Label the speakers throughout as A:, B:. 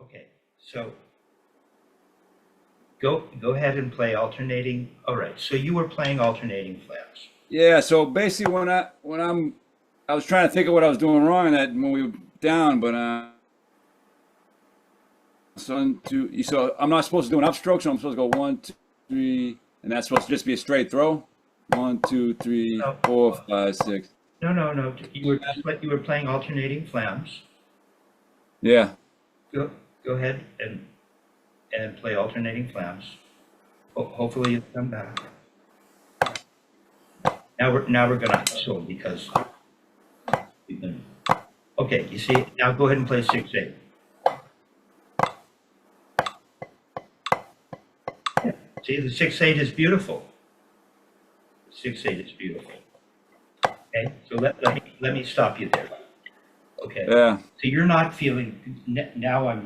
A: Okay, so go ahead and play alternating. All right, so you were playing alternating flams.
B: Yeah, so basically I was trying to think of what I was doing wrong in that when we were down, but so I'm not supposed to do an upstroke, so I'm supposed to go one, two, three, and that's supposed to just be a straight throw. One, two, three,
A: No,
B: four, five, six.
A: no. You were playing alternating flams.
B: Yeah.
A: Go go ahead and play alternating flams. Hopefully you'll come back. Now we're gonna hustle because we've been okay. You see, now go ahead and play 6/8. Yeah. See, the 6/8 is beautiful. 6/8 is beautiful. Okay, so let me stop you there. Okay,
B: Yeah.
A: so you're not feeling now.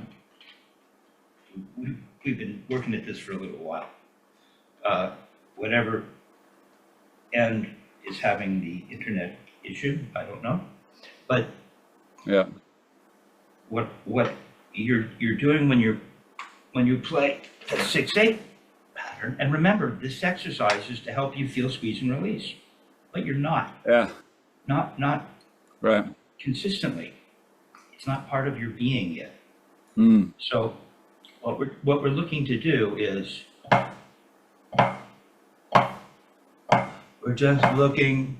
A: We've been working at this for a little while. Whatever end is having the internet issue, I don't know, but
B: Yeah.
A: what you're doing when you play a 6/8 pattern, and remember, this exercise is to help you feel squeeze and release, but you're
B: Yeah.
A: not
B: Right.
A: consistently. It's not part of your being yet.
B: Mm.
A: So what we're looking to do is we're just looking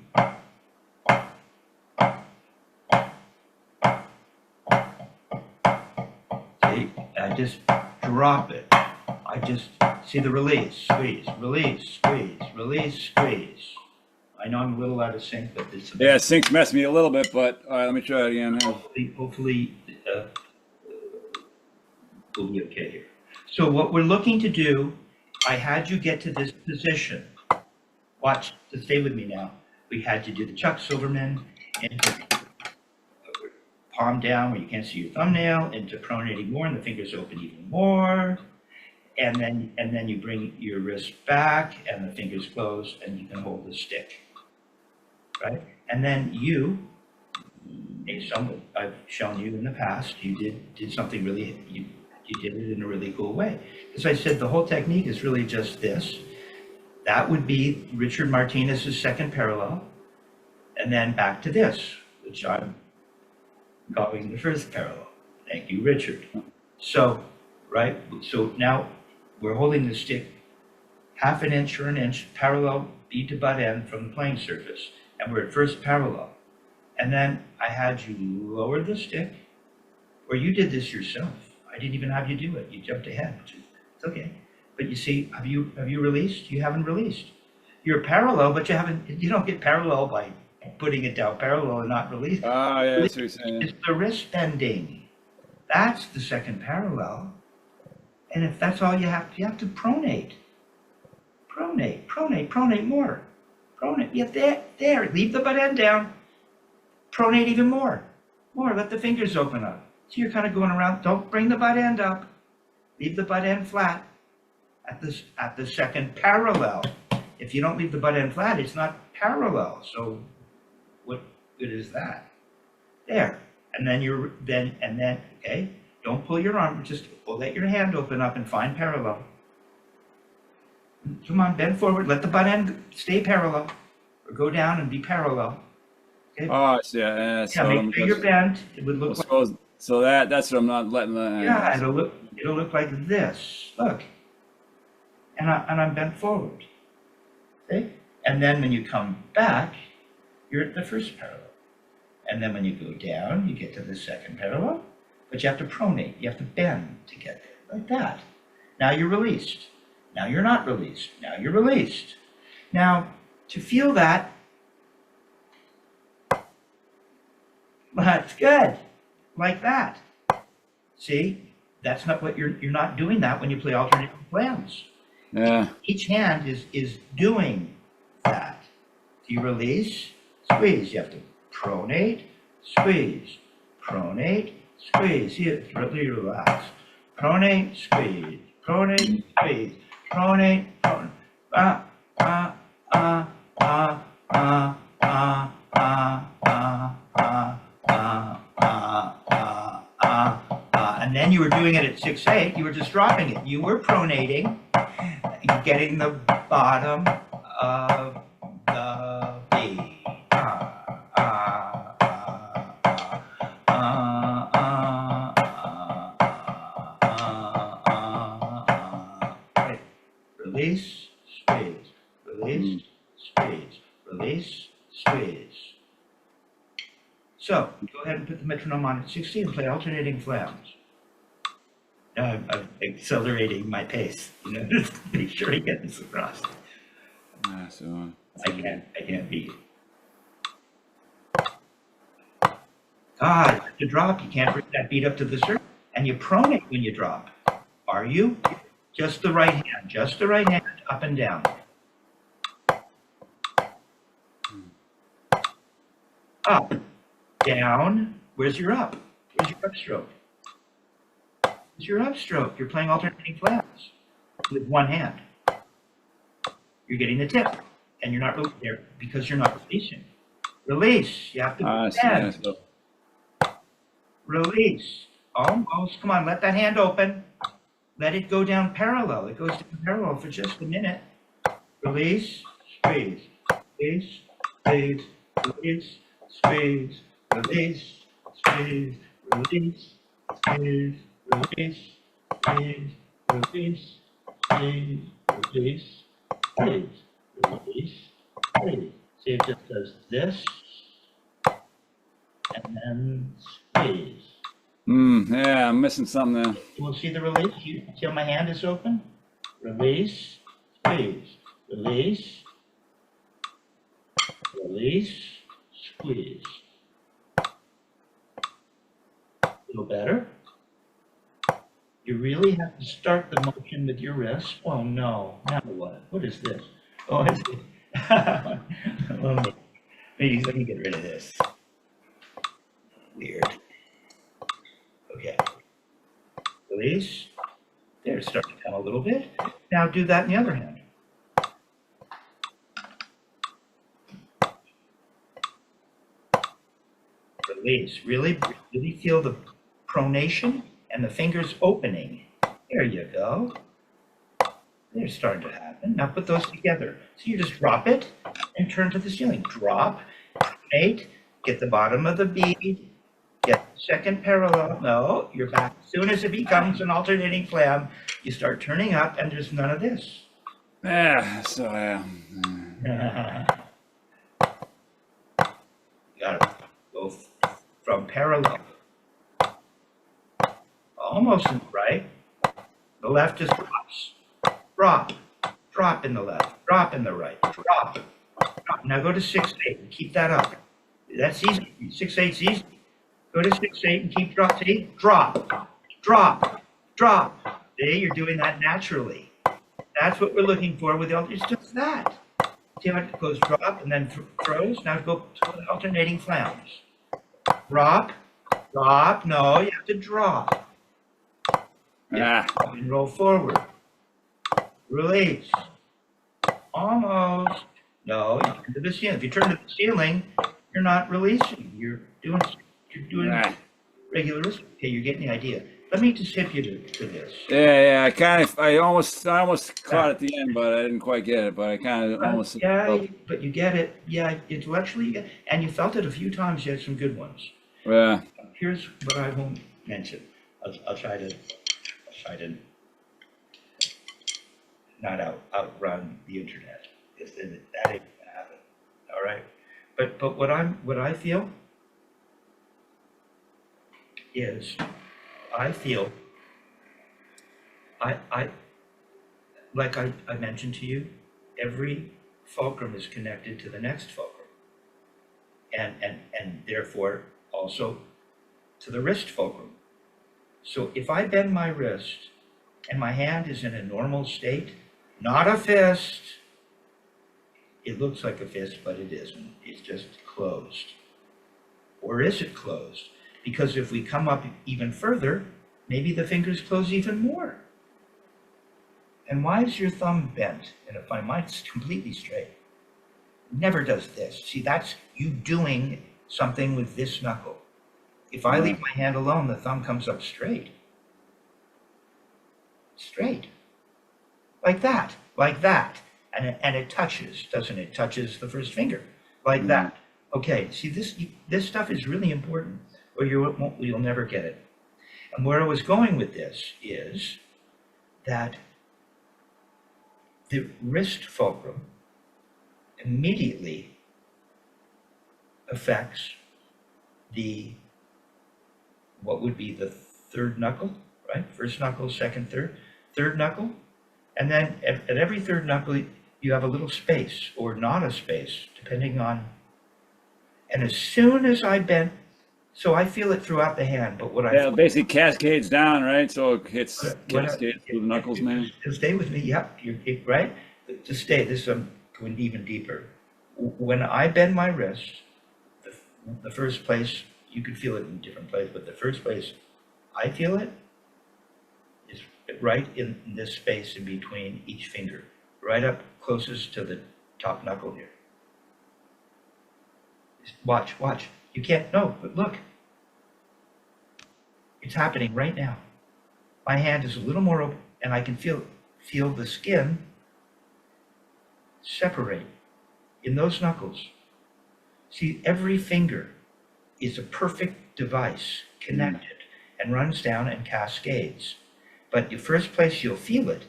A: see, I just drop it. I just see the release, squeeze, release, squeeze, release, squeeze. I know I'm a little out of sync, but it's
B: Yeah, sync's messed me a little bit, but all right, let me try it again.
A: hopefully we'll be okay here. So what we're looking to do, I had you get to this position. Watch, just stay with me now. We had you do the Chuck Silverman into palm down where you can't see your thumbnail, into pronating more and the fingers open even more. And then you bring your wrist back and the fingers close and you can hold the stick, right? And then I've shown you in the past, you did something really, you did it in a really cool way. As I said, the whole technique is really just this. That would be Richard Martinez's second parallel, and then back to this, which I'm calling the first parallel. Thank you, Richard. So, right, so now we're holding the stick half an inch or an inch parallel bead to butt end from the playing surface, and we're at first parallel. And then I had you lower the stick, or you did this yourself. I didn't even have you do it. You jumped ahead. It's okay. But you see, have you released? You haven't released. You're parallel, but you don't get parallel by putting it down parallel and not release.
B: Ah, yeah, that's what you're saying.
A: It's the wrist bending. That's the second parallel. And if that's all you have to pronate. Pronate more. Pronate, yeah, there, leave the butt end down. Pronate even more. Let the fingers open up. So you're kind of going around, don't bring the butt end up. Leave the butt end flat at the second parallel. If you don't leave the butt end flat, it's not parallel. So what good is that? There. And then okay, don't pull your arm, just let your hand open up and find parallel. Come on, bend forward, let the butt end stay parallel, or go down and be parallel. Okay?
B: Oh, yeah. So
A: make sure you're bent. It would look like,
B: so that's what I'm not letting the.
A: yeah, it'll look like this. Look, and I'm bent forward. Okay, and then when you come back, you're at the first parallel, and then when you go down, you get to the second parallel. But you have to pronate. You have to bend to get there, like that. Now you're released. Now you're not released. Now you're released. Now, to feel that, that's good, like that. See, that's not what you're not doing that when you play alternating flams.
B: Yeah.
A: Each hand is doing that. Do you release? Squeeze. You have to pronate, squeeze, pronate, squeeze. Here, really relax. Pronate, squeeze, pronate, squeeze, pronate, pronate. And and you were doing it at 6/8, you were just dropping it. You were pronating, getting the bottom of the beat. Right. Release, squeeze, release, squeeze, release, squeeze. So, go ahead and put the metronome on at 60 and play alternating flams. Now I'm accelerating my pace, you know, just to make sure I get this across.
B: So
A: I can't beat. God, to drop, you can't bring that beat up to the surface, and you pronate when you drop. Are you? Just the right hand, up and down. Up, down. Where's your up? Where's your upstroke? Where's your upstroke? You're playing alternating flams with one hand. You're getting the tip, and you're not really there because you're not releasing. Release. You have to bend. Release. Almost. Come on, let that hand open. Let it go down parallel. It goes down parallel for just a minute. Release, squeeze, release, squeeze, release, squeeze, release, squeeze, release, squeeze, release, squeeze, release, squeeze, release, squeeze, release, squeeze. See, it just does this, and then squeeze.
B: Yeah, I'm missing something there.
A: You will see the release. You see how my hand is open? Release, squeeze, release, release, squeeze. A little better. You really have to start the motion with your wrist. Oh no, now what? What is this? Oh, it's Maybe let me get rid of this. Weird. Okay. Release. There, start to come a little bit. Now do that in the other hand. Release. Really feel the pronation and the fingers opening. There you go. They're starting to happen. Now put those together. So you just drop it and turn to the ceiling. Drop, pronate, get the bottom of the bead, get the second parallel. No, you're back. As soon as it becomes an alternating flam, you start turning up and there's none of this.
B: Yeah, so
A: You gotta go from parallel. Almost in the right. The left just drops. Drop. Drop in the left. Drop in the right. Drop. Drop. Now go to 6/8 and keep that up. That's easy. 6/8's easy. Go to 6/8 and keep drop. See? Drop. Drop. Drop. See, you're doing that naturally. That's what we're looking for with the it's just that. See how it goes drop and then throws? Now go to alternating flams. Drop. Drop. No, you have to drop. Yeah. And roll forward. Release. Almost. No, you turn to the ceiling. If you turn to the ceiling, you're not releasing. You're doing regular release. Okay, you're getting the idea. Let me just hip you to this.
B: Yeah. I almost caught at the end, but I didn't quite get it. But I kind of almost.
A: Yeah, but you get it. Yeah, intellectually you get it. And you felt it a few times. You had some good ones.
B: Yeah.
A: Here's what I won't mention. I'll try to not outrun the internet. That ain't gonna happen. All right. But what I feel is I feel like I mentioned to you, every fulcrum is connected to the next fulcrum. And therefore also to the wrist fulcrum. So if I bend my wrist and my hand is in a normal state, not a fist, it looks like a fist, but it isn't. It's just closed. Or is it closed? Because if we come up even further, maybe the fingers close even more. And why is your thumb bent? And if mine's completely straight, never does this. See, that's you doing something with this knuckle. If I leave my hand alone, the thumb comes up straight. straight, like that, and it touches, doesn't it? Touches the first finger, like that. Okay, see this stuff is really important, or you'll never get it. And where I was going with this is that the wrist fulcrum immediately affects what would be the third knuckle, right? First knuckle, second, third knuckle. And then at every third knuckle, you have a little space or not a space, depending on, and as soon as I bend, so I feel it throughout the hand, but
B: Yeah, basically cascades down, right? So it hits cascades through the knuckles, man.
A: To stay with me, yep, you're right. To stay, I'm going even deeper. When I bend my wrist, the first place, you could feel it in different places, but the first place I feel it is right in this space in between each finger, right up closest to the top knuckle here. Watch. You can't, no, but look. It's happening right now. My hand is a little more open, and I can feel the skin separate in those knuckles. See, every finger is a perfect device, connected, and runs down and cascades. But the first place you'll feel it,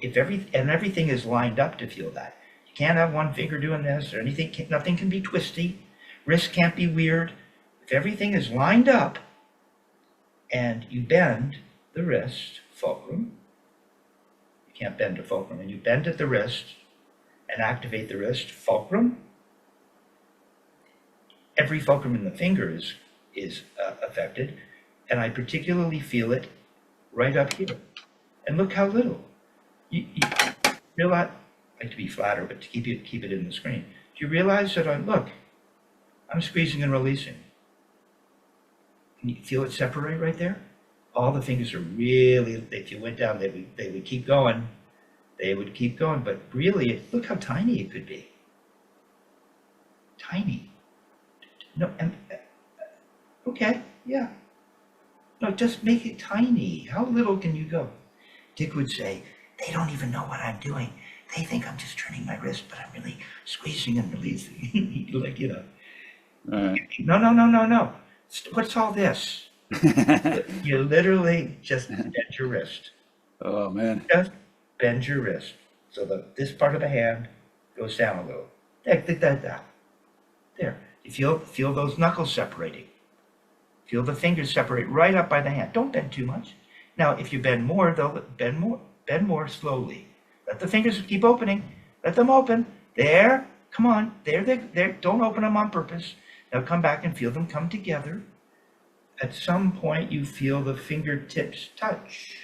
A: if everything is lined up to feel that. You can't have one finger doing this or anything. Nothing can be twisty. Wrist can't be weird. If everything is lined up, and you bend the wrist fulcrum, you can't bend a fulcrum, and you bend at the wrist and activate the wrist fulcrum, every fulcrum in the finger is affected, and I particularly feel it right up here. And look how little. You realize, I like to be flatter, but to keep it in the screen. Do you realize that I'm squeezing and releasing? Can you feel it separate right there? All the fingers are really, if you went down, they would keep going. They would keep going, but really, look how tiny it could be. Tiny. No, okay, yeah. No, just make it tiny. How little can you go? Dick would say, they don't even know what I'm doing. They think I'm just turning my wrist, but I'm really squeezing and releasing. Like, No. What's all this? You literally just bend your wrist.
B: Oh, man.
A: Just bend your wrist. So this part of the hand goes down a little. There. You feel those knuckles separating. Feel the fingers separate right up by the hand. Don't bend too much. Now, if you bend more, they'll bend more slowly. Let the fingers keep opening. Let them open. There. Come on. There. Don't open them on purpose. Now come back and feel them come together. At some point, you feel the fingertips touch.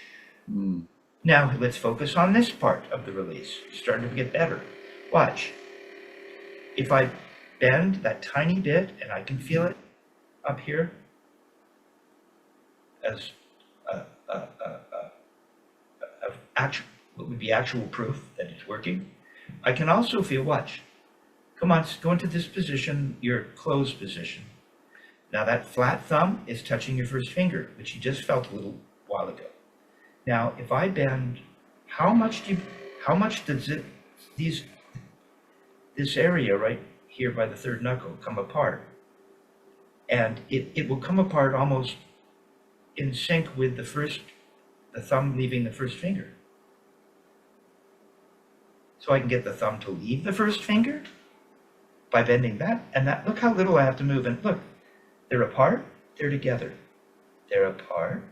A: Now, let's focus on this part of the release. It's starting to get better. Watch. If I bend that tiny bit, and I can feel it up here as what would be actual proof that it's working, I can also feel, watch. Come on, go into this position, your closed position. Now that flat thumb is touching your first finger, which you just felt a little while ago. Now, if I bend, how much does this area right here by the third knuckle come apart? And it will come apart almost in sync with the thumb leaving the first finger. So I can get the thumb to leave the first finger by bending that and that. Look how little I have to move, and look, they're apart, they're together. They're apart,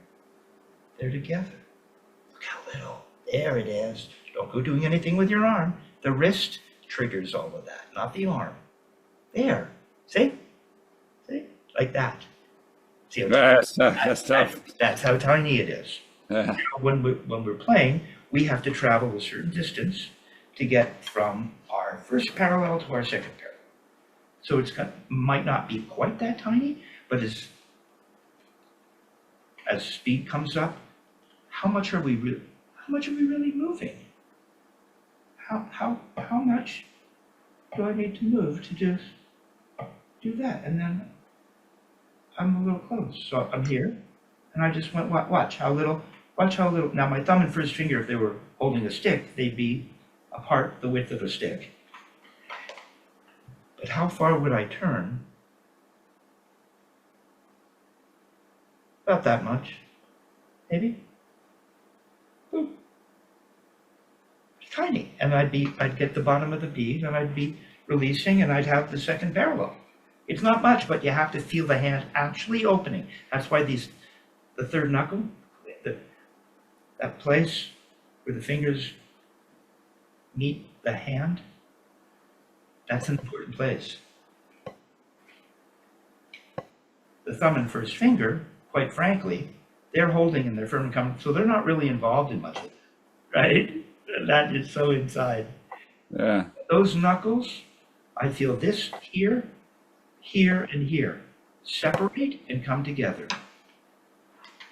A: they're together. Look how little. There it is. Don't go doing anything with your arm. The wrist triggers all of that, not the arm. There. See? Like that. See how
B: that's tough.
A: That's how tiny it is.
B: Yeah.
A: When we're playing, we have to travel a certain distance to get from our first parallel to our second parallel. So might not be quite that tiny, but as speed comes up, how much are we really moving? How much do I need to move to just do that? And then I'm a little close. So I'm here, and I just went, watch how little, Watch how little, now my thumb and first finger, if they were holding a stick, they'd be apart the width of a stick. But how far would I turn? About that much, maybe. Boop. It's tiny, and I'd get the bottom of the bead, and I'd be releasing, and I'd have the second parallel. It's not much, but you have to feel the hand actually opening. That's why the third knuckle, that place where the fingers meet the hand, that's an important place. The thumb and first finger, quite frankly, they're holding and they're firm and coming, so they're not really involved in much of it, right? That is so inside.
B: Yeah.
A: Those knuckles, I feel this here, here, and here separate and come together.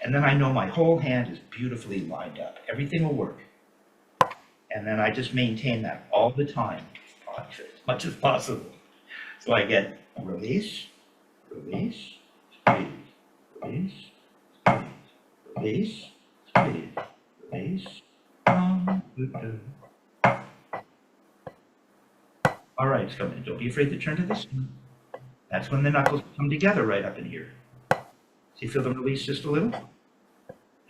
A: And then I know my whole hand is beautifully lined up. Everything will work. And then I just maintain that all the time, as much as possible. So I get release, release, squeeze, release, squeeze, release, squeeze, release. All right, it's coming. Don't be afraid to turn to this. That's when the knuckles come together right up in here. So you feel them release just a little?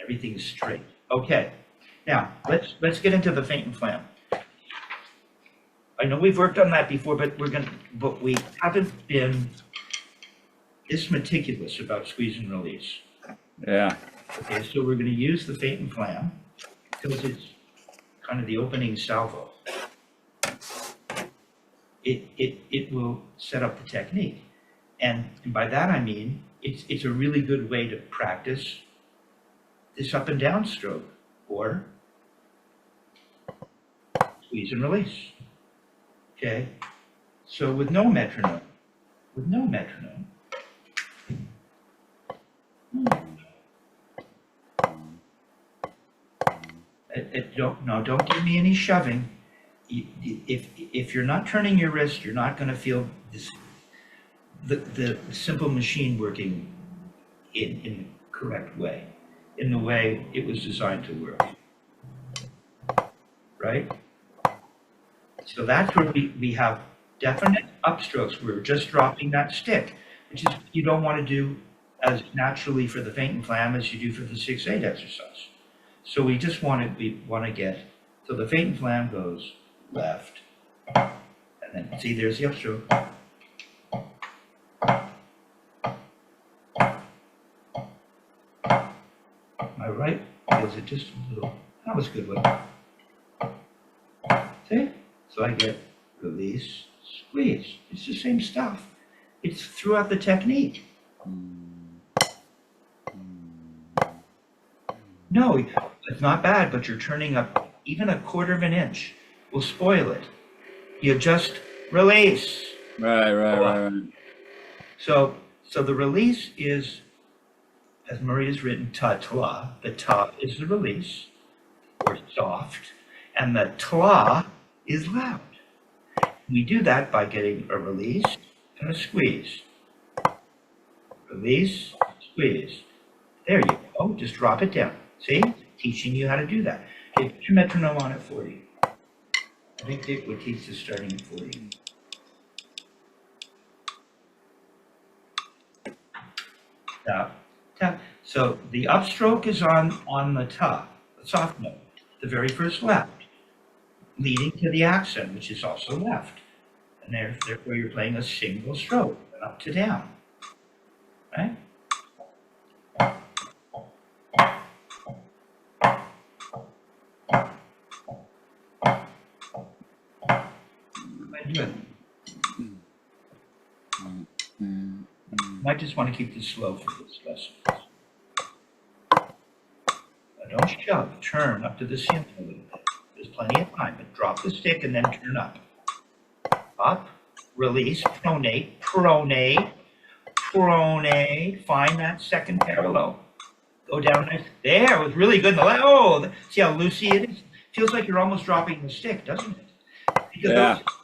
A: Everything's straight. Okay. Now, let's get into the feint and flam. I know we've worked on that before, but we haven't been this meticulous about squeeze and release.
B: Yeah.
A: Okay, so we're going to use the feint and flam because it's kind of the opening salvo. It will set up the technique. And by that I mean it's a really good way to practice this up and down stroke or squeeze and release. Okay? So with no metronome, don't give me any shoving. If you're not turning your wrist, you're not going to feel this, the simple machine working in the correct way, in the way it was designed to work. Right? So that's where we have definite upstrokes. We're just dropping that stick, which is you don't want to do as naturally for the feint and flam as you do for the 6/8 exercise. So we want to get, so the feint and flam goes left, and then see there's the upstroke. My right feels it just a little, that was a good one. See? So I get release, squeeze. It's the same stuff. It's throughout the technique. No, it's not bad, but you're turning up even a quarter of an inch will spoil it. You just release.
B: Right.
A: So the release is, as Maria's written, ta-tla. The ta is the release, or soft, and the tla is loud. We do that by getting a release and a squeeze. Release, squeeze. There you go. Just drop it down. See? Teaching you how to do that. Okay, put your metronome on at 40. I think Dick would teach this starting at 40. Tap, tap. So the upstroke is on the ta, the soft note, the very first left, leading to the accent, which is also left. And therefore you're playing a single stroke, up to down, right? Might just want to keep this slow for this lesson. Now don't shove, turn up to the ceiling a little bit. There's plenty of time, but drop the stick and then turn up. Up, release, pronate, pronate, pronate. Find that second parallel. Go down nice. There, it was really good. Oh, see how loosey it is? Feels like you're almost dropping the stick, doesn't it?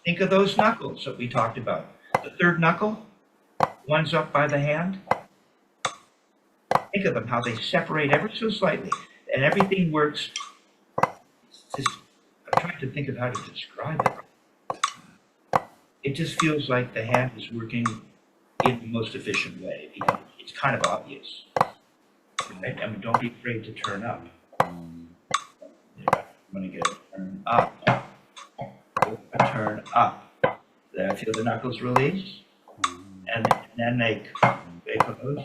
A: Think of those knuckles that we talked about. The third knuckle, one's up by the hand. Think of them, how they separate ever so slightly. and everything works. Just, I'm trying to think of how to describe it. It just feels like the hand is working in the most efficient way because it's kind of obvious. Right? I mean, don't be afraid to turn up. I'm going to get a turn up. A turn up. There, feel the knuckles release, and then they close.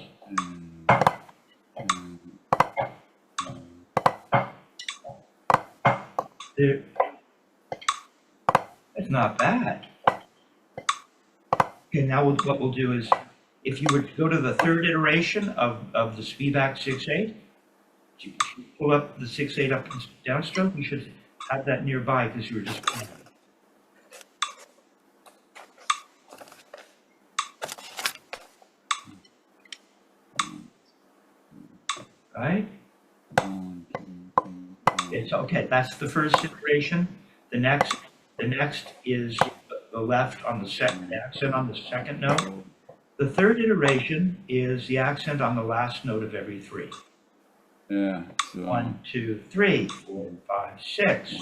A: There, that's not bad. Okay, now what we'll do is, if you were to go to the third iteration of the Spivak 6/8, you pull up the 6/8 up and downstroke. You should have that nearby because you were just playing. Right? It's okay. That's the first iteration. The next is the left on the second accent on the second note. The third iteration is the accent on the last note of every three.
B: Yeah. So
A: 1, 2, 3, 4, 5, 6.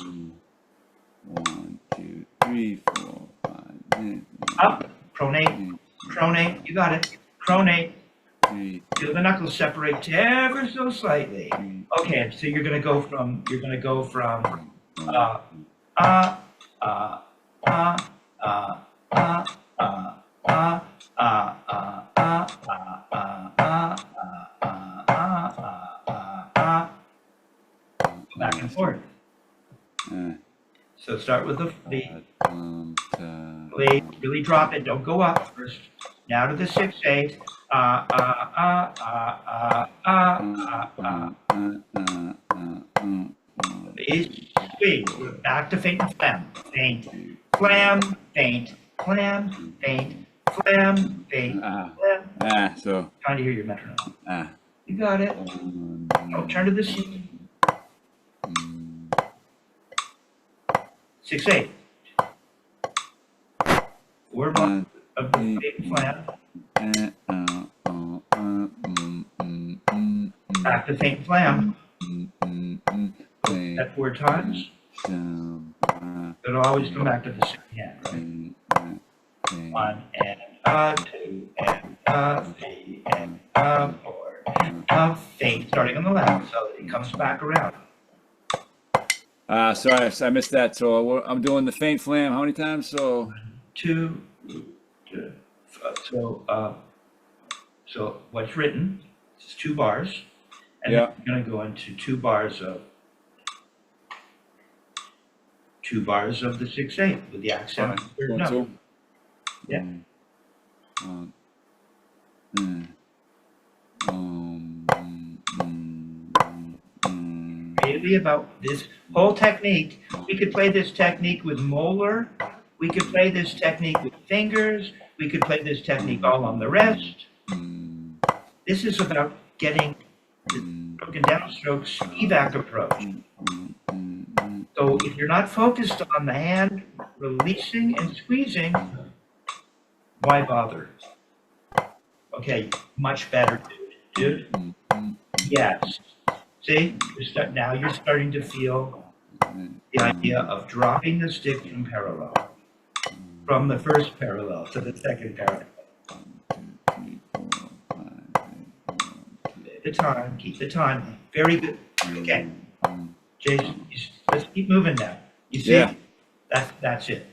B: 1, 2, 3, 4, 5.
A: Up. Pronate. Pronate. You got it. Pronate.
B: 3.
A: Feel the knuckles separate ever so slightly. Okay, so you're gonna go from back and forth. So start with the really drop it. Don't go up first. Now to the 6/8. Squeeze. Back to Feint and Flam. Feint, Flam, Feint, Flam, Feint, Flam, Feint, Flam.
B: So.
A: Trying to hear your metronome. You got it. Oh, turn to the C. 6/8. 4 bars of the Feint and Flam. Back to Feint and Flam. That 4 times. It'll always come back to the same hand, right? 1 and 2 and 3 and 4. Feint starting on the left, so it comes back around.
B: Sorry, I missed that. So I'm doing the Feint Flam. How many times? So
A: 2. So what's written is 2 bars, and then you're going to go into 2 bars of the 6/8 with the accent. No. Yeah. Really about this whole technique. We could play this technique with molar. We could play this technique with fingers. We could play this technique all on the wrist. This is about getting the broken downstroke Spivak approach. So if you're not focused on the hand releasing and squeezing, why bother? Okay, much better, dude. Yes. See, now you're starting to feel the idea of dropping the stick in parallel, from the first parallel to the second parallel. Keep the time. Very good. Okay. Jason, let's keep moving now. You see?
B: Yeah.
A: That's it.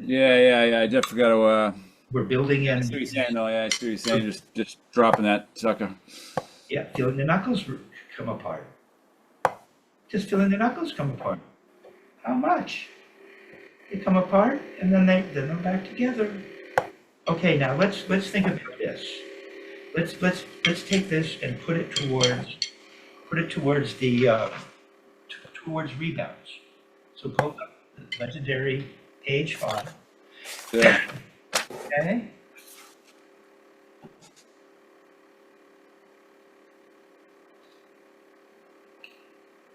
B: Yeah. I just forgot to.
A: We're building in.
B: I see what you're saying, though. Yeah, I see what you're saying. Just dropping that sucker.
A: Yeah, feeling the knuckles come apart. Just feeling the knuckles come apart. How much? They come apart and then they're back together. Okay, now let's think about this. Let's take this and put it towards the towards rebounds. So pull up the legendary page 5.
B: Yeah.
A: Okay.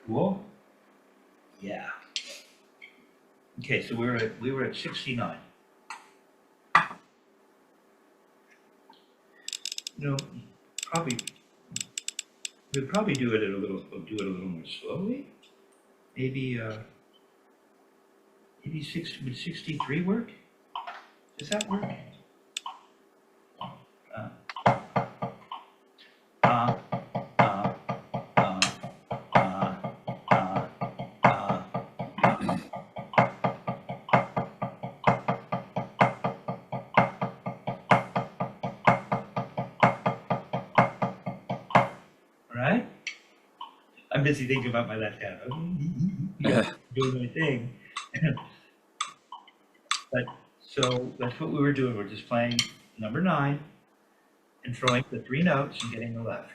A: Cool. Yeah. Okay, so we were at 69. Probably we'll probably do it we'll do it a little more slowly. Maybe, maybe would 63 work? Does that work? Uh, uh, uh, uh, uh, uh. All right? I'm busy thinking about my left hand.
B: Yeah.
A: Doing my thing. But so that's what we were doing. We're just playing number 9 and throwing the 3 notes and getting the left.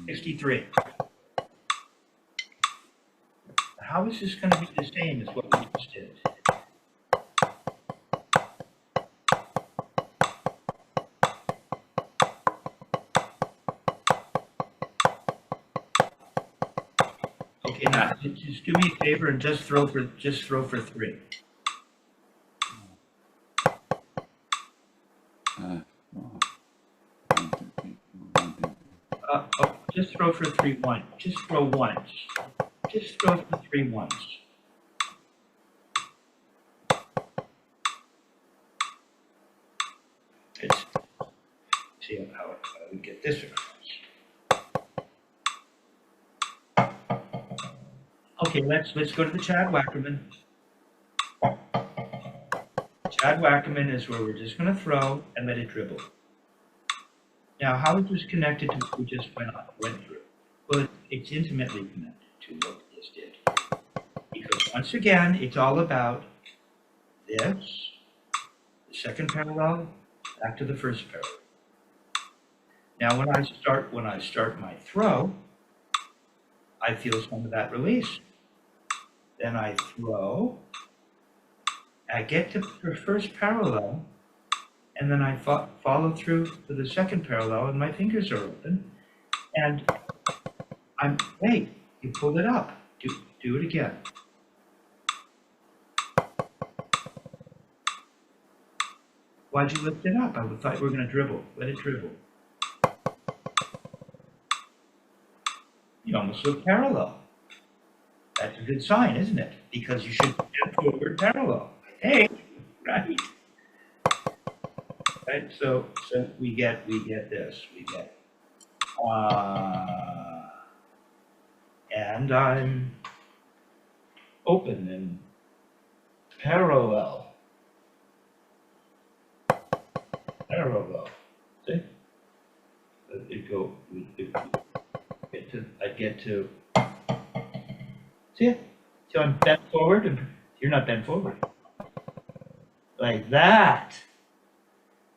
A: 63. How is this going to be the same as what we just did? Okay, now just do me a favor and just throw for 3. Just throw for 3 1. Just throw once. Just throw for 3 once. Let's see how we get this across. Okay, let's go to the Chad Wackerman. Chad Wackerman is where we're just going to throw and let it dribble. Now, how is this connected to what we just went through? Well, it's intimately connected to what we just did. Because once again, it's all about this, the second parallel, back to the first parallel. Now, when I start my throw, I feel some of that release. Then I throw, I get to the first parallel, and then I follow through to the second parallel, and my fingers are open, and wait, you pulled it up. Do it again. Why'd you lift it up? I thought you were going to dribble. Let it dribble. You almost look parallel. That's a good sign, isn't it? Because you should get forward parallel. Hey, right? Right. So we get this. We get and I'm open and parallel. Parallel. See? It go. I get to. See it? So I'm bent forward, and you're not bent forward. Like that.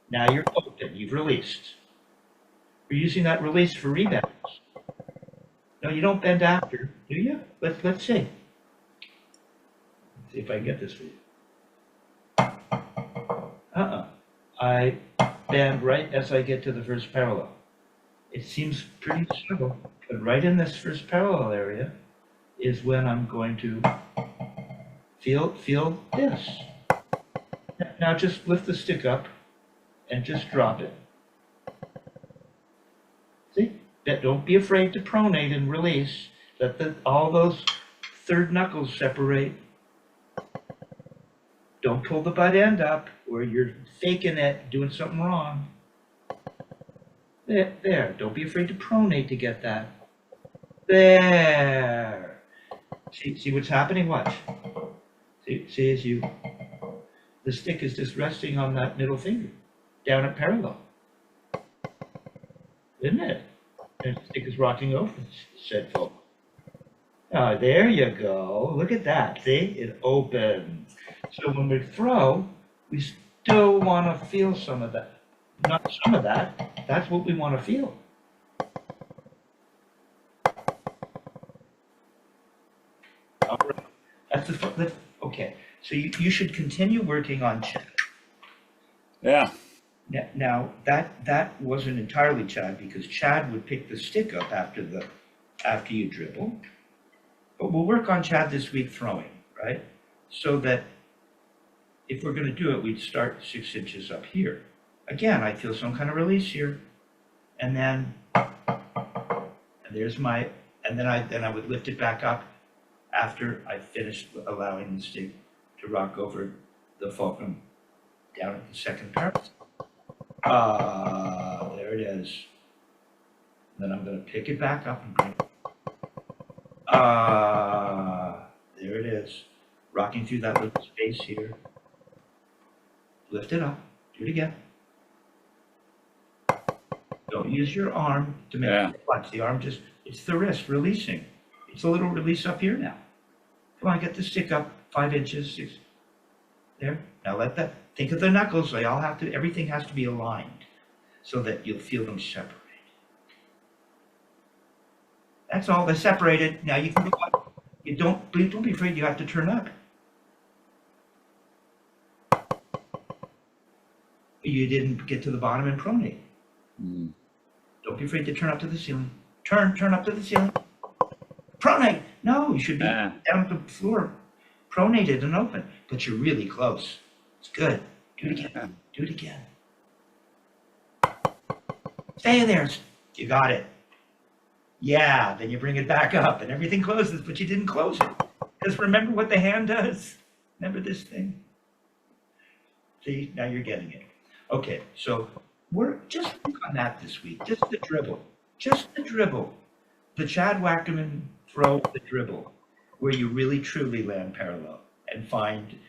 A: Now you're open. You've released. We're using that release for rebounds. No, you don't bend after, do you? Let's see. Let's see if I can get this for you. I bend right as I get to the first parallel. It seems pretty simple, but right in this first parallel area is when I'm going to feel this. Now just lift the stick up and just drop it. See? Don't be afraid to pronate and release. Let all those third knuckles separate. Don't pull the butt end up or you're faking it, doing something wrong. There. Don't be afraid to pronate to get that. There. See what's happening? Watch. See as the stick is just resting on that middle finger, down at parallel. Isn't it? And the stick is rocking over, said folk. Oh, there you go. Look at that. See? It opens. So when we throw, we still want to feel some of that. Not some of that. That's what we want to feel. All right. That's okay. So you should continue working on Chad.
B: Yeah.
A: Now that wasn't entirely Chad because Chad would pick the stick up after you dribble. But we'll work on Chad this week throwing, right? So that if we're going to do it, we'd start 6 inches up here. Again, I feel some kind of release here. And then, and there's my, and then I would lift it back up after I finished allowing the stick to rock over the fulcrum down at the second parallel. There it is. Then I'm going to pick it back up and bring it. There it is. Rocking through that little space here. Lift it up. Do it again. Don't use your arm to make it flex. The arm just, it's the wrist releasing. It's a little release up here now. Come on, get the stick up 5 inches. 6. There. Now let that, think of the knuckles. They all have to, everything has to be aligned so that you'll feel them separate. That's all. They're separated. Now you can go up. You don't be afraid you have to turn up. You didn't get to the bottom and pronate. Don't be afraid to turn up to the ceiling. Turn up to the ceiling. Pronate. No, you should be down at the floor, pronated and open, but you're really close. It's good. Do it again. Do it again. Stay there. You got it. Yeah, then you bring it back up and everything closes, but you didn't close it. Because remember what the hand does? Remember this thing? See, now you're getting it. Okay, so we're just work on that this week. Just the dribble. Just the dribble. The Chad Wackerman throw, the dribble, where you really truly land parallel and find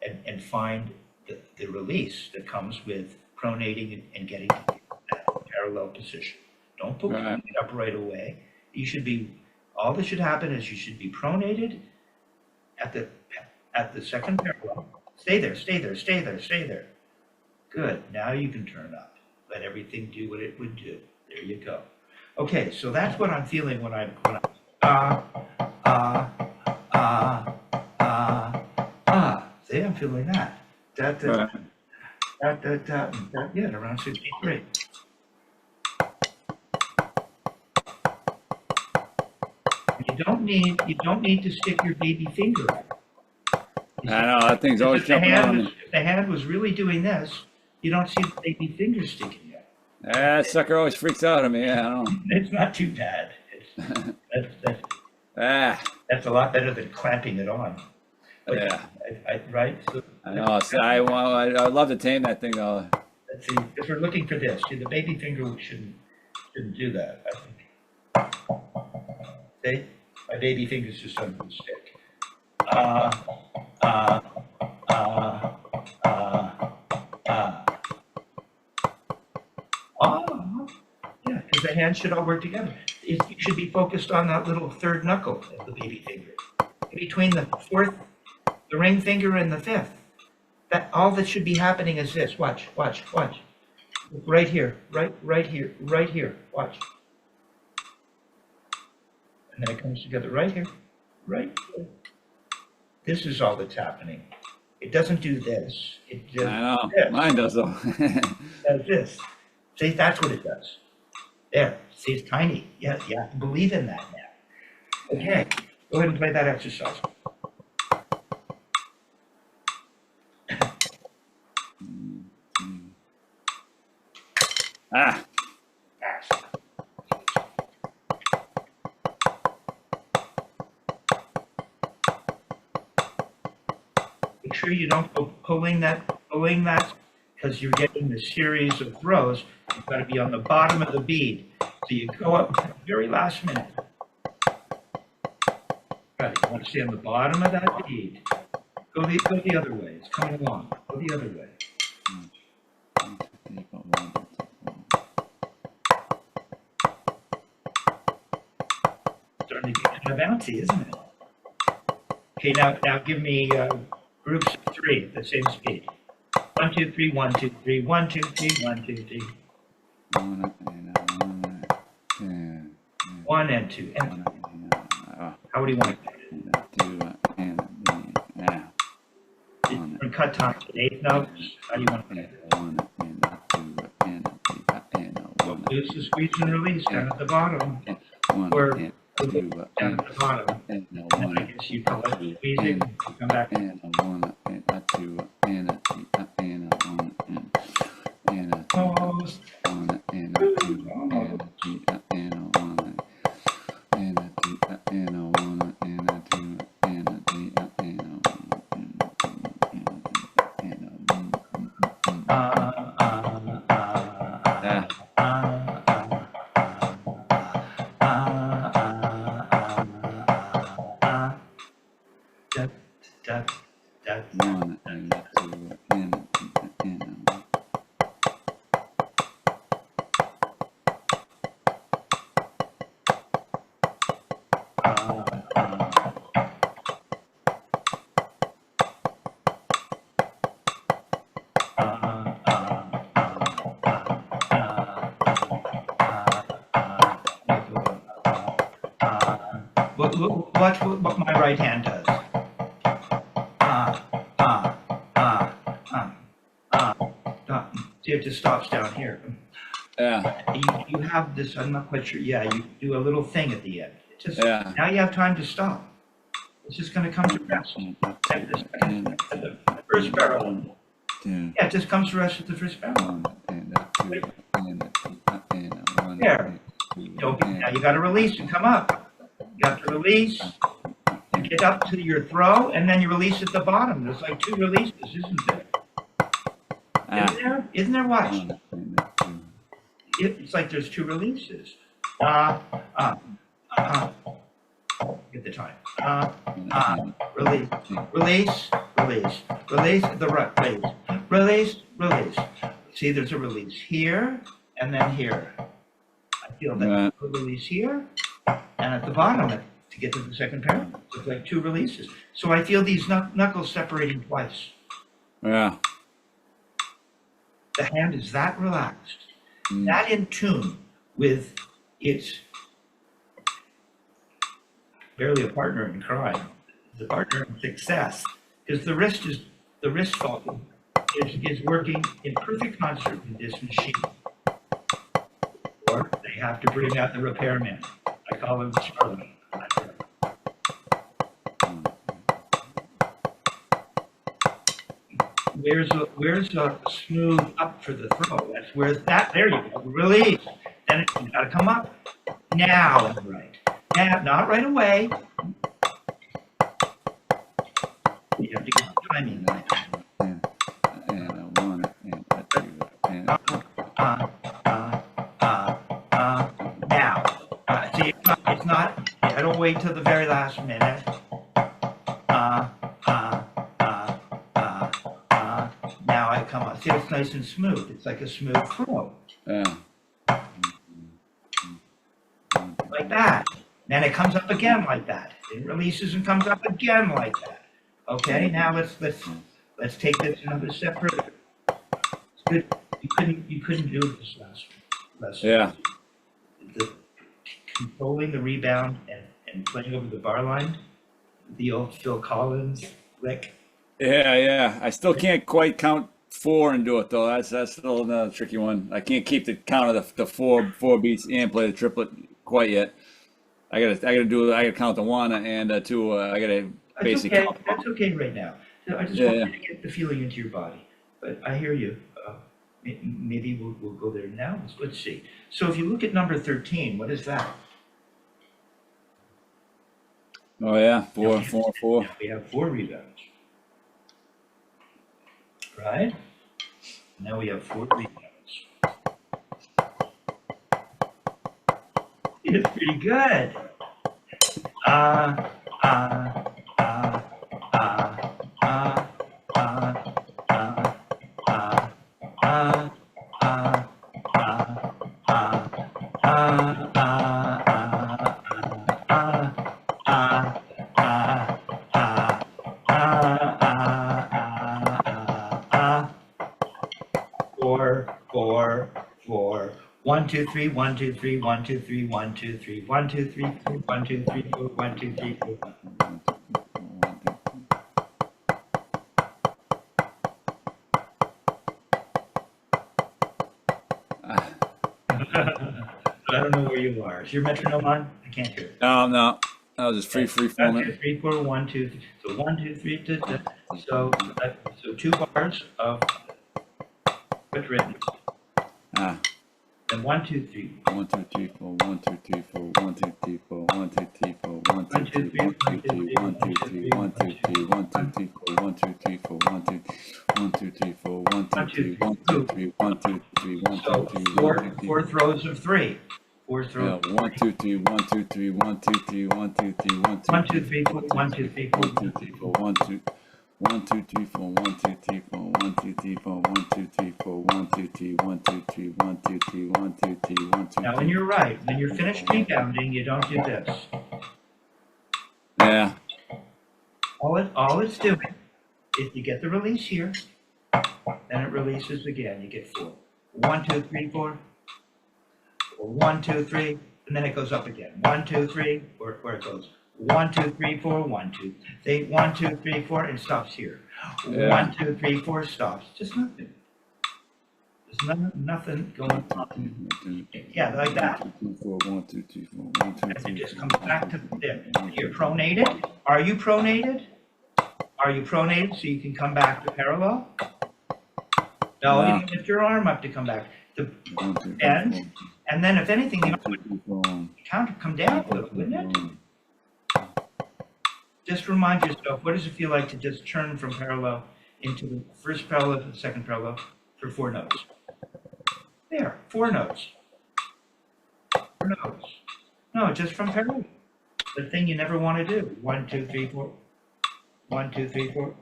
A: the release that comes with pronating and getting to that parallel position. Don't put it up right away. You should be, all that should happen is you should be pronated at the second parallel. Stay there, stay there, stay there, stay there. Good, now you can turn up. Let everything do what it would do. There you go. Okay, so that's what I'm feeling when I'm see, I'm feeling that. Yeah, around 63. You don't need to stick your baby finger out.
B: I know, that thing's always jumping on me.
A: If the hand was really doing this, you don't see the baby finger sticking out.
B: That sucker always freaks out on me. Yeah, I don't know.
A: It's not too bad. That's a lot better than clamping it on. But, right? So,
B: I know. So I'd love to tame that thing though.
A: Let's see. If we're looking for this, see, the baby finger shouldn't do that, I think. See? My baby finger's just under the stick. Yeah, because the hands should all work together. You should be focused on that little third knuckle of the baby finger. Between the fourth, the ring finger and the fifth. That all that should be happening is this. Watch. Right here, right here. Watch. And then it comes together right here, right here. This is all that's happening. It doesn't do this. It does
B: I know.
A: this.
B: Mine does though.
A: It does this. See, that's what it does. There. See, it's tiny. Yeah, you have to believe in that now. Okay, go ahead and play that exercise. Make sure you don't go pulling that, because you're getting the series of throws. You've got to be on the bottom of the bead. So you go up at the very last minute. Right, you want to stay on the bottom of that bead. Go the other way. It's coming along. Go the other way. Starting to get kind of bouncy, isn't it? Okay, now give me groups of 3 at the same speed. 1, 2, 3, 1, 2, 3, 1, 2, 3, 1, 2, 3. 1 and 2. And how would you want to do it? Different cut times, 8 notes. How do you want to do it? Loose the squeeze and release down at the bottom. Or down at the bottom. And I guess you call it squeezing. Come back. That's
B: one and a two and a
A: watch what my right hand does. See, it just stops down here.
B: yeah,
A: You have this, I'm not quite sure, yeah, you do a little thing at the end. It just,
B: yeah.
A: now you have time to stop. It's just gonna come to rest. At the first barrel.
B: Two,
A: Yeah, it just comes to rest at the first barrel.
B: one and a two and a two and a one.
A: There. Now you gotta release and come up. You have to release, and get up to your throw, and then you release at the bottom. There's like 2 releases, isn't there? Isn't there? Isn't there? Watch.
B: One and a two.
A: It's like there's 2 releases. Get the time. Release, release, release, release, the right, release, release. See, there's a release here, and then here. I feel that release here, and at the bottom, to get to the second pair, it's like 2 releases. So I feel these knuckles separating twice.
B: Yeah.
A: The hand is that relaxed, that in tune with its barely a partner in crime, the partner in success, because the wrist fault is working in perfect concert with this machine. Or they have to bring out the repairman. I call him Charlie. Where's a smooth up for the throw? That's where there you go. Release. Then you gotta come up. Now, right. Now, not right away. You have to get the timing.
B: And a one and a two and
A: now. See, it's not, I don't wait till the very last minute. Now I come up. See, it's nice and smooth. It's like a smooth throw.
B: yeah.
A: Like that. Then it comes up again like that. It releases and comes up again like that. Okay, now let's take this another step further. It's good. You couldn't do this last lesson.
B: Yeah.
A: Controlling the rebound and playing over the bar line, the old Phil Collins lick.
B: Yeah. I still can't quite count 4 and do it though. That's still another tricky one. I can't keep the count of the four beats and play the triplet quite yet. I gotta count the 1 and 2. I gotta basically count.
A: That's okay right now. I just want you to get the feeling into your body. But I hear you. Maybe we'll go there now. Let's see. So if you look at number 13, what is that?
B: Oh yeah, 4.
A: We have 4 rebounds. Right? Now we have 4 rebounds. It's pretty good. Four. 1, 2, 3, 1, 2, 3, 1, 2, 3, 1, 2, 3, 1, 2, 3, 4, 1, 2, 3, 4, 1, 2, 3, 4. I don't know where you are. Is your metronome on? I can't hear it.
B: No. That was just free
A: 1,
B: forming.
A: 2, 3, 4, 1, 2, 3. So 1, 2, 3. So 2 bars of what's written. Then 1, 2, 3.
B: 1, 2, 3, 4. 1, 2, 3, 4. 1, 2, 3, 4. 1, 2, 3, 4. 1, 2, 3, 1, 2, 3, 1, 2, 3, 1, 2, 3, 1, 2, 3, 4. 1, 2, 3, 4. 1, 2, 1, 2, 3, 4. 1, 2, 3, 1, 2, 3, 1, 2, 3, 1, 2, 3.
A: So 4 throws of 3. 4 throws.
B: 1, 2, 3, 1, 2, 3, 1, 2, 3, 1, 2, 3, 1, 2,
A: 1, 2, 3, 4. 1, 2, 3, 4.
B: 1, 2, 3, 4. 1, 2. 1, 2, 3, 4, 1, 2, 3, 4, 1, 2, 3, 4, 1, 2, 3, 4, 1, 2, 3, 1, 2, 3, 1, 2, 3, 1, 2, 3, 1, 2, 3.
A: Now, and you're right, when you're finished rebounding, you don't do this.
B: Yeah.
A: All it's doing is you get the release here, then it releases again. You get 4. 1, 2, 3, 4. Or 1, 2, 3, and then it goes up again. 1, 2, 3, or it goes 1, 2, 3, 4, 1, 2, 3, 1, 2, 3, 4, and stops here.
B: Yeah.
A: 1, 2, 3, 4, stops. Just nothing. There's nothing going on. Yeah, like that.
B: 1, 2, 3, 4, 1, 2, 3, 4, 1, 2, 3.
A: It just comes back to there. You're pronated. Are you pronated? Are you pronated so you can come back to parallel? No, you can lift your arm up to come back. The bend, and then if anything, you come down a little, wouldn't it? Just remind yourself, what does it feel like to just turn from parallel into the first parallel to the second parallel for 4 notes? There, 4 notes. 4 notes. No, just from parallel. The thing you never want to do. 1, 2, 3, 4. 1, 2, 3, 4.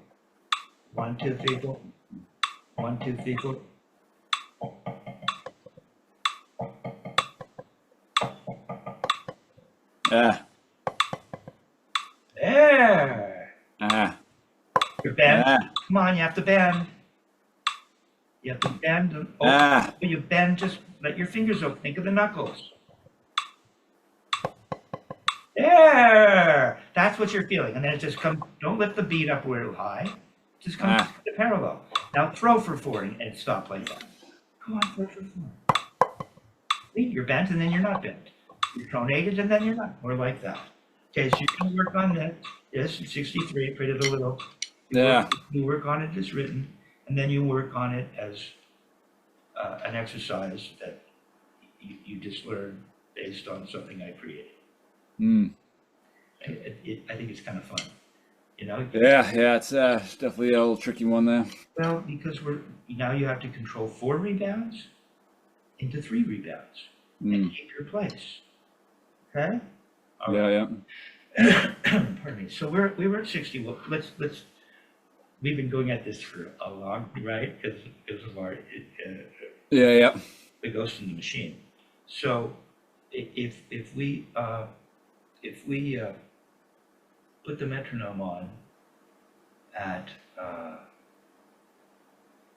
A: 1, 2, 3, 4. 1, 2, 3, 4.
B: Yeah.
A: There.
B: Ah.
A: You're bend.
B: Ah.
A: Come on, you have to bend. You have to bend. And you bend, just let your fingers open. Think of the knuckles. There. That's what you're feeling. And then it just comes, don't lift the beat up real high. Just comes to parallel. Now throw for 4 and stop like that. Come on, throw for 4. See, you're bent and then you're not bent. You're pronated and then you're not. Or like that. Okay, so you can work on that. Yes, 63, put it a little. You work on it as written, and then you work on it as an exercise that you just learn based on something I created. I think it's kind of fun, you know?
B: Yeah, it's definitely a little tricky one there.
A: Well, because now you have to control 4 rebounds into 3 rebounds and keep your place. Okay? All right. Pardon me. So we were at 60. Well, let's we've been going at this for a long, right? Because of our the Ghost in the Machine. So if we put the metronome on at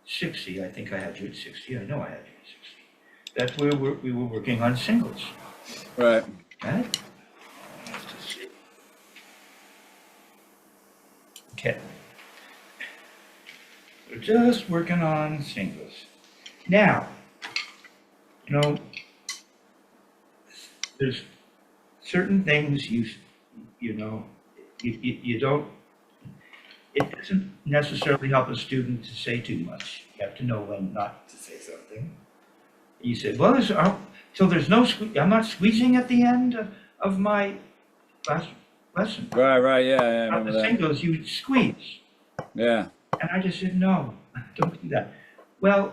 A: 60, I think I had you at 60. I know I had you at 60. That's where we were working on singles.
B: Right.
A: Right? Okay. We're just working on singles. Now, you know, there's certain things you don't, it doesn't necessarily help a student to say too much. You have to know when not to say something. You say, well, so there's no, I'm not squeezing at the end of my last lesson.
B: Right, yeah, I remember
A: The singles, you squeeze.
B: Yeah.
A: And I just said, no, don't do that. Well,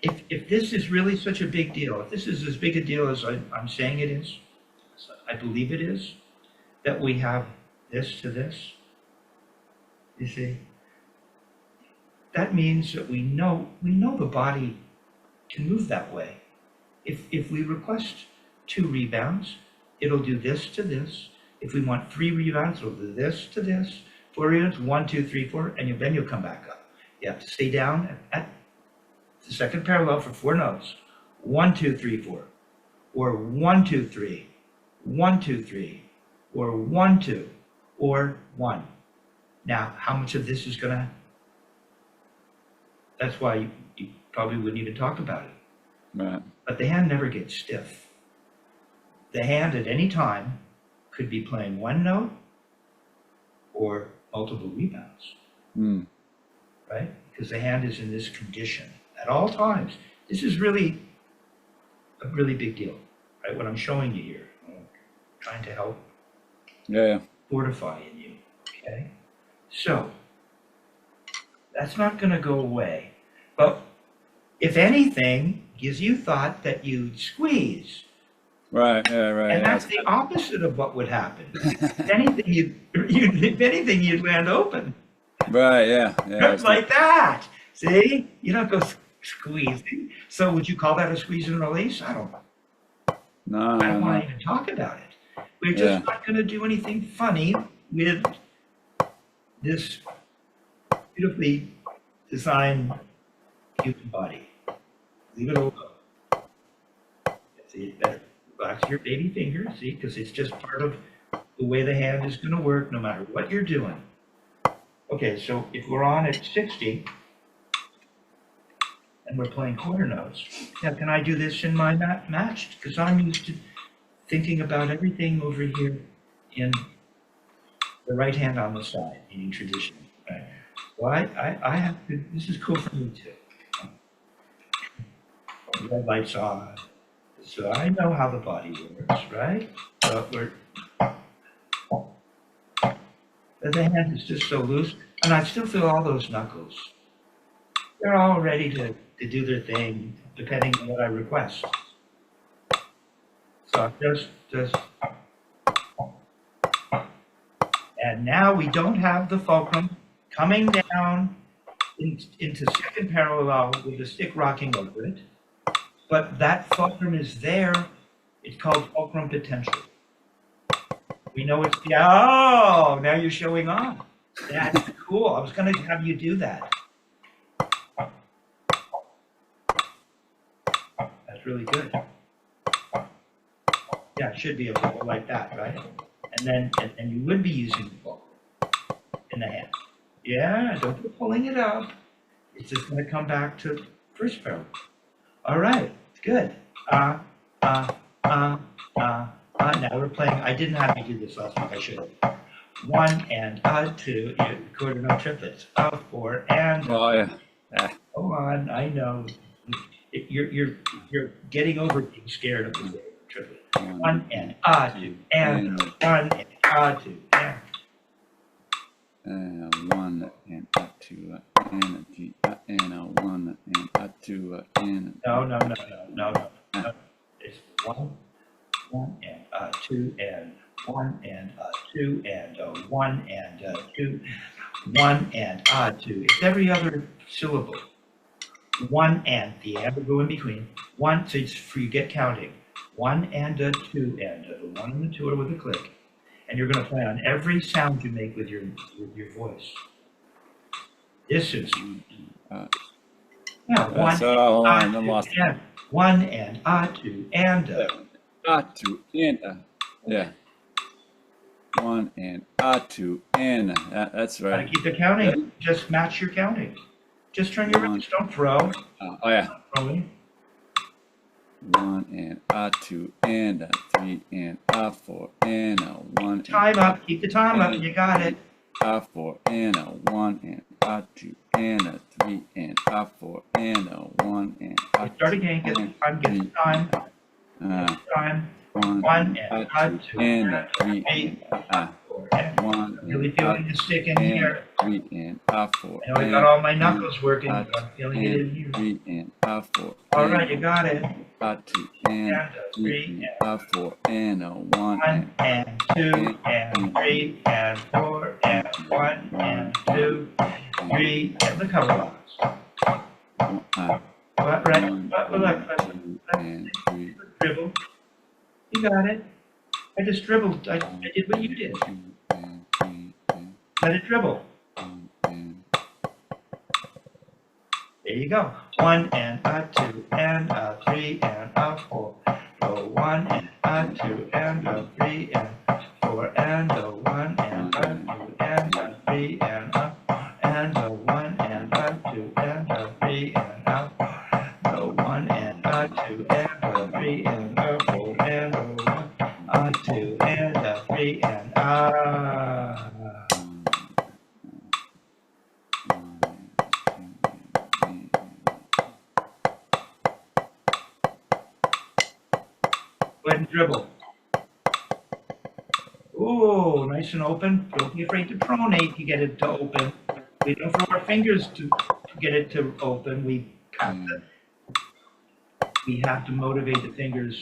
A: if this is really such a big deal, if this is as big a deal as I'm saying it is, I believe it is, that we have this to this, you see, that means that we know the body can move that way. If we request 2 rebounds, it'll do this to this. If we want 3 rebounds, it'll do this to this. 4 rebounds, 1, 2, 3, 4, and then you'll come back up. You have to stay down at the second parallel for 4 notes. 1, 2, 3, 4, or 1, 2, 3, 1, 2, 3, or 1, 2, or 1. Now, how much of this is gonna? That's why you probably wouldn't even talk about it.
B: Right.
A: But the hand never gets stiff. The hand at any time could be playing 1 note or multiple rebounds, right? Because the hand is in this condition at all times. This is really a really big deal, right? What I'm showing you here, I'm trying to help fortify in you, okay? So that's not going to go away. But if anything, gives you thought that you'd squeeze.
B: Right, yeah, right.
A: And
B: Yeah,
A: that's the opposite of what would happen. If anything, you'd land open.
B: right, yeah, yeah.
A: Like that. See? You don't go squeezing. So would you call that a squeeze and release? I don't
B: No,
A: I don't
B: no,
A: want
B: no.
A: to even talk about it. We're
B: Yeah,
A: just not going to do anything funny with this beautifully designed human body. Leave it alone. See, better relax your baby finger, see, because it's just part of the way the hand is going to work no matter what you're doing. Okay, so if we're on at 60 and we're playing quarter notes, now can I do this in my matched? Because I'm used to thinking about everything over here in the right hand on the side, meaning tradition. Right? Well, I have to, this is cool for me too. Red lights on. So I know how the body works, right? But the hand is just so loose, and I still feel all those knuckles. They're all ready to do their thing, depending on what I request. So just, and now we don't have the fulcrum coming down into second parallel with the stick rocking over it, but that fulcrum is there. It's called fulcrum potential. We know it's the, oh, now you're showing off. That's cool. I was going to have you do that. That's really good. Yeah, it should be a bit like that, right? And then you would be using the fulcrum in the hand. Yeah, don't be pulling it up. It's just going to come back to first parallel. All right, good. Now we're playing. I didn't have you do this last week. I should have. 1 and 2, quarter note triplets. 4 and.
B: oh yeah, yeah.
A: Hold on, I know. You're getting over being scared of the triplet. 1 and 2 and 1 and 2 and.
B: 1 and 2 and 3 and 1 and 2 and.
A: No. It's 1 and 2 and 1 and 2 and 1 and 2, 1 and 2. It's every other syllable. 1 and the and will go in between. 1, so it's for you get counting. 1 and 2 and the 1 and the 2 are with a click, and you're going to play on every sound you make with your voice. This is yeah. 1 and 2 and 1 and 2 and
B: 2 and yeah. 1 and 2 and that's
A: Gotta
B: right.
A: keep the counting.
B: Yeah.
A: Just match your counting. Just turn your wrist. Don't throw.
B: Oh yeah.
A: Throwing.
B: 1 and 2 and 3 and 4 and 1.
A: Time up. Keep the time up. You got it.
B: 4 and 1 and 2 and 3 and 4 and 1 and.
A: Start again. Get the time. Get the time. Time. 1 and 2 and 3 and 4 and 1. Really feeling the stick in here.
B: 3 and 4.
A: I know I got all my knuckles working. I'm feeling it in here.
B: 3 and 4.
A: All right, you got it.
B: 2 and 3 and 4 and 1
A: and 2 and 3 and 4 and 1 and 2, 3 and the cover box. What, right? Let's dribble. You got it. I just dribbled. I did what you did. Let it dribble. There you go. 1 and 2 and 3 and 4. 1 and 2 and 3 and 4 and 1 and 2 and 3 and 1 and 2 and 3 and 1 and 2 and 3 and 4 and 1 2 and 3 and Go ahead and dribble. Ooh, nice and open. Don't be afraid to pronate to get it to open. We don't throw our fingers to get it to open. We have to motivate the fingers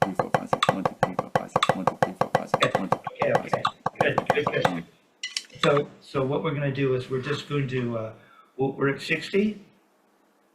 B: 2, 3, 4, 5, 6, 1, 2, 3, 4, 5, 6, 1, 2, 3, 4, 5, 6, 1, 2, 3, 4, 5, 6.
A: Good. So what we're gonna do is we're just going to, we're at 60?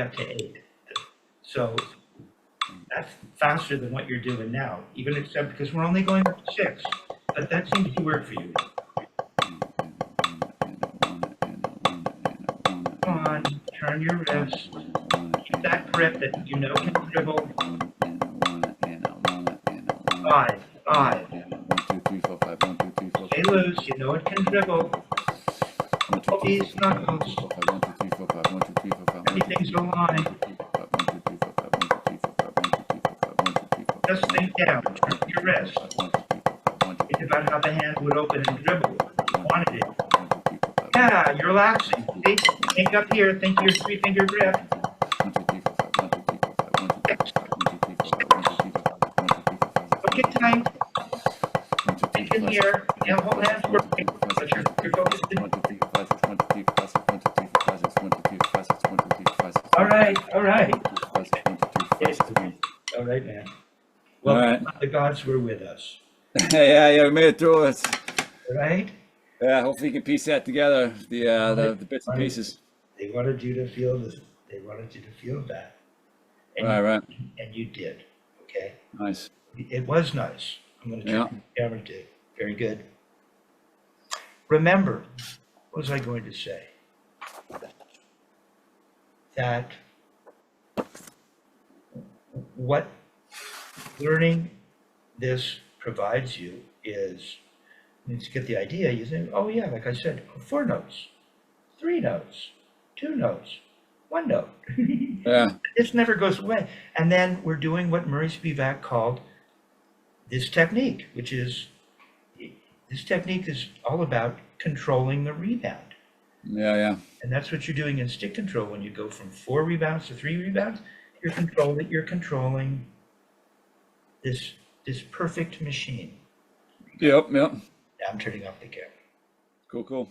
A: way up to 8. So that's faster than what you're doing now, even except because we're only going up to 6. But that seems to work for you. Come on, turn your wrist. Keep that grip that you know can dribble. 5, 5.
B: 1, 2, 3, 4, 5. 1, 2, 3, 4, 5.
A: Stay loose, you know it can dribble. Oh, these knuckles.
B: 1, 2, 3, 4, 5. 1, 2, 3, 4, 5.
A: Everything's aligned. Just think down, turn your wrist. Think about how the hand would open and dribble. You wanted it. Yeah, you're relaxing. See? Think up here, think your 3-finger grip. Okay, tight. Think in here. And whole hand's working. But you're focused in. All right. All right, man. Well,
B: All right.
A: the gods were with us.
B: Yeah, we made it through it.
A: Right?
B: Yeah, hopefully you can piece that together, the bits and pieces.
A: They wanted you to feel this. They wanted you to feel that. And
B: Right.
A: And you did. Okay?
B: Nice.
A: It was nice. I'm going to turn the camera to. Very good. Remember, what was I going to say? That what learning this provides you is, once you get the idea, you think, oh yeah, like I said, 4 notes, 3 notes, 2 notes, 1 note.
B: Yeah.
A: This never goes away. And then we're doing what Murray Spivak called this technique, which is, this technique is all about controlling the rebound.
B: Yeah.
A: And that's what you're doing in stick control. When you go from 4 rebounds to 3 rebounds, you're controlling this perfect machine.
B: Yep.
A: Now I'm turning off the camera.
B: Cool.